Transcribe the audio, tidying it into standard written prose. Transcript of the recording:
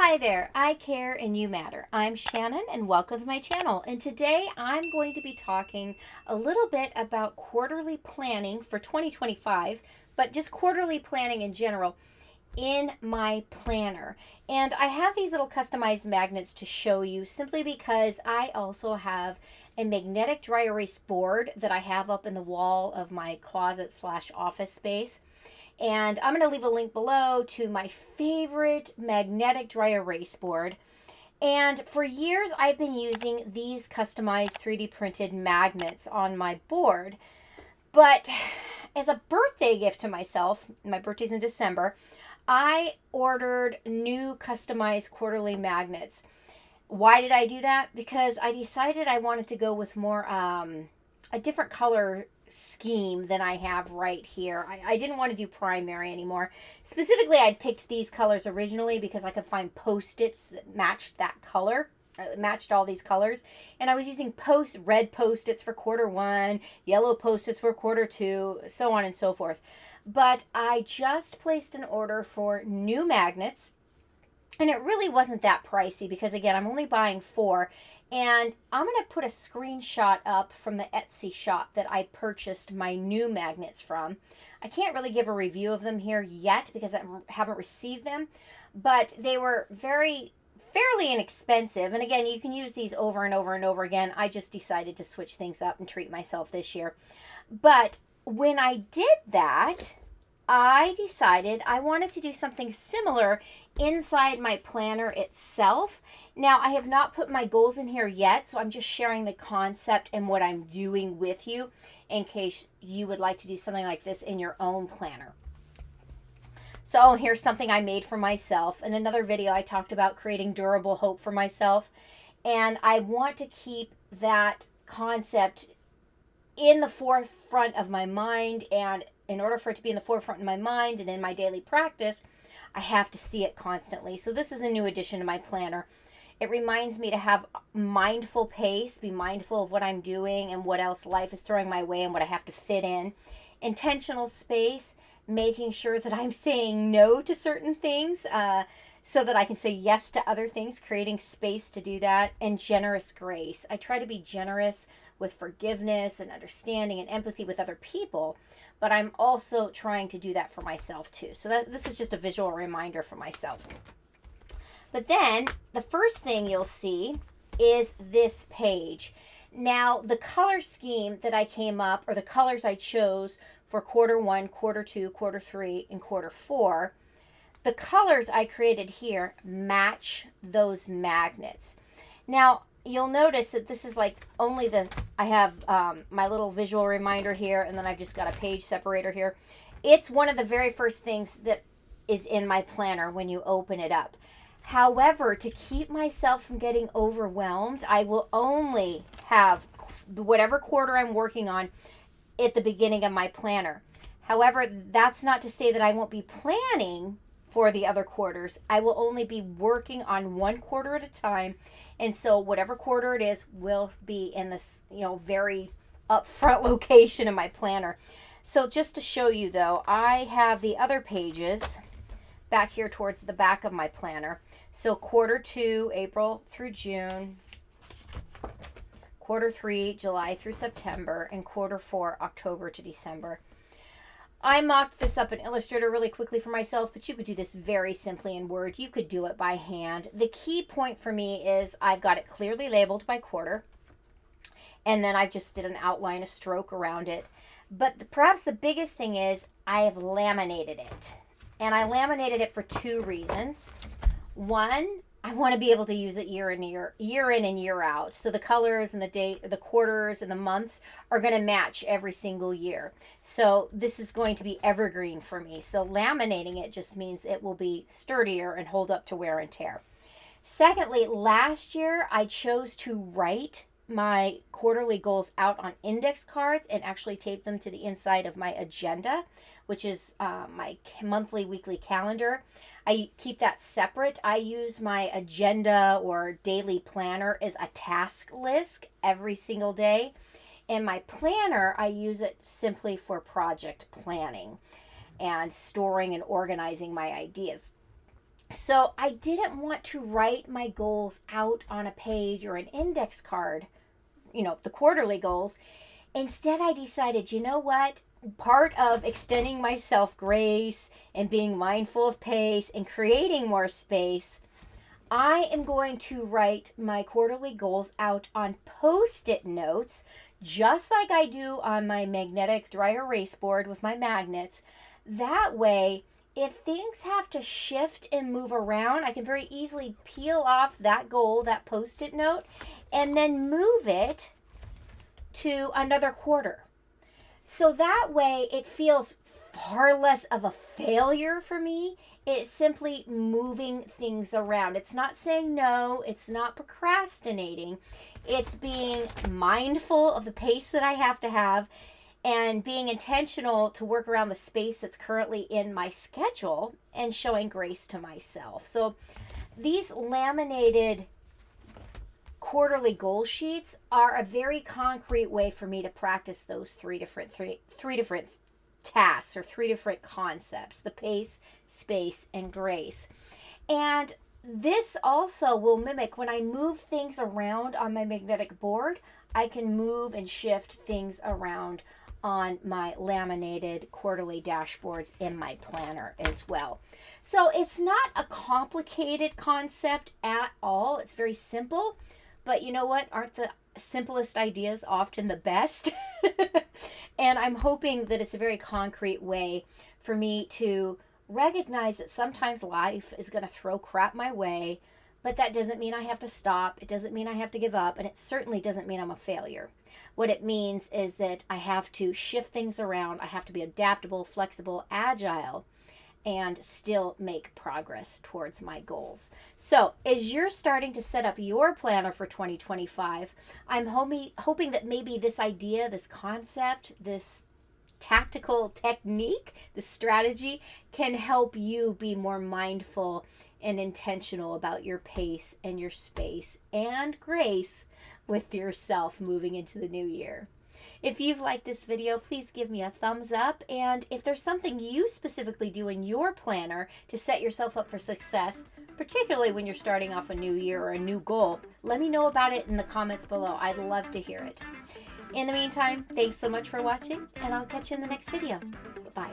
Hi there, I care and you matter. I'm Shannon and welcome to my channel. And today I'm going to be talking a little bit about quarterly planning for 2025, but just quarterly planning in general in my planner. And I have these little customized magnets to show you simply because I also have a magnetic dry erase board that I have up in the wall of my closet slash office space. And I'm going to leave a link below to my favorite magnetic dry erase board. And for years, I've been using these customized 3D printed magnets on my board. But as a birthday gift to myself, my birthday's in December, I ordered new customized quarterly magnets. Why did I do that? Because I decided I wanted to go with more, a different color scheme than I have right here. I didn't want to do primary anymore. Specifically, I'd picked these colors originally because I could find Post-its that matched that color, matched all these colors. And I was using red Post-its for quarter 1, yellow Post-its for quarter 2, so on and so forth. But I just placed an order for new magnets. And it really wasn't that pricey because, again, I'm only buying 4. And I'm going to put a screenshot up from the Etsy shop that I purchased my new magnets from. I can't really give a review of them here yet because I haven't received them. But they were fairly inexpensive. And again, you can use these over and over and over again. I just decided to switch things up and treat myself this year. But when I did that, I decided I wanted to do something similar inside my planner itself. Now, I have not put my goals in here yet, so I'm just sharing the concept and what I'm doing with you in case you would like to do something like this in your own planner. So here's something I made for myself. In another video, I talked about creating durable hope for myself, and I want to keep that concept in the forefront of my mind, and in order for it to be in the forefront of my mind and in my daily practice, I have to see it constantly. So this is a new addition to my planner. It reminds me to have mindful pace, be mindful of what I'm doing and what else life is throwing my way and what I have to fit in. Intentional space, making sure that I'm saying no to certain things so that I can say yes to other things, creating space to do that. And generous grace. I try to be generous with forgiveness and understanding and empathy with other people, but I'm also trying to do that for myself too. So this is just a visual reminder for myself. But then the first thing you'll see is this page. Now, the color scheme that I came up, or the colors I chose for quarter 1, quarter 2, quarter 3, and quarter 4, the colors I created here match those magnets. Now, you'll notice that this is like only I have my little visual reminder here, and then I've just got a page separator here. It's one of the very first things that is in my planner when you open it up. However, to keep myself from getting overwhelmed, I will only have whatever quarter I'm working on at the beginning of my planner. However, that's not to say that I won't be planning for the other quarters. I will only be working on one quarter at a time. And so whatever quarter it is will be in this, very upfront location in my planner. So just to show you though, I have the other pages back here towards the back of my planner. So quarter 2, April through June, quarter 3, July through September, and quarter 4, October to December. I mocked this up in Illustrator really quickly for myself, but you could do this very simply in Word. You could do it by hand. The key point for me is I've got it clearly labeled by quarter, and then I just did an outline, a stroke around it. But perhaps the biggest thing is I have laminated it. And I laminated it for 2 reasons. One, I want to be able to use it year in and year out. So the colors and the quarters and the months are going to match every single year. So this is going to be evergreen for me. So laminating it just means it will be sturdier and hold up to wear and tear. Secondly, last year I chose to write my quarterly goals out on index cards and actually tape them to the inside of my agenda, which is my monthly, weekly calendar. I keep that separate. I use my agenda or daily planner as a task list every single day. And my planner, I use it simply for project planning and storing and organizing my ideas. So I didn't want to write my goals out on a page or an index card, the quarterly goals. Instead, I decided, you know what? Part of extending myself grace and being mindful of pace and creating more space, I am going to write my quarterly goals out on Post-it notes, just like I do on my magnetic dry erase board with my magnets. That way, if things have to shift and move around, I can very easily peel off that goal, that Post-it note, and then move it to another quarter. So that way it feels far less of a failure for me. It's simply moving things around. It's not saying no, it's not procrastinating. It's being mindful of the pace that I have to have and being intentional to work around the space that's currently in my schedule and showing grace to myself. So these laminated quarterly goal sheets are a very concrete way for me to practice those three different tasks or three different concepts: the pace, space, and grace. And this also will mimic when I move things around on my magnetic board. I can move and shift things around on my laminated quarterly dashboards in my planner as well. So it's not a complicated concept at all. It's very simple. But you know what? Aren't the simplest ideas often the best? And I'm hoping that it's a very concrete way for me to recognize that sometimes life is going to throw crap my way, but that doesn't mean I have to stop. It doesn't mean I have to give up, and it certainly doesn't mean I'm a failure. What it means is that I have to shift things around. I have to be adaptable, flexible, agile, and still make progress towards my goals. So as you're starting to set up your planner for 2025, I'm hoping that maybe this idea, this concept, this tactical technique, this strategy can help you be more mindful and intentional about your pace and your space and grace with yourself moving into the new year. If you've liked this video, please give me a thumbs up. And if there's something you specifically do in your planner to set yourself up for success, particularly when you're starting off a new year or a new goal, let me know about it in the comments below. I'd love to hear it. In the meantime, thanks so much for watching, and I'll catch you in the next video. Bye.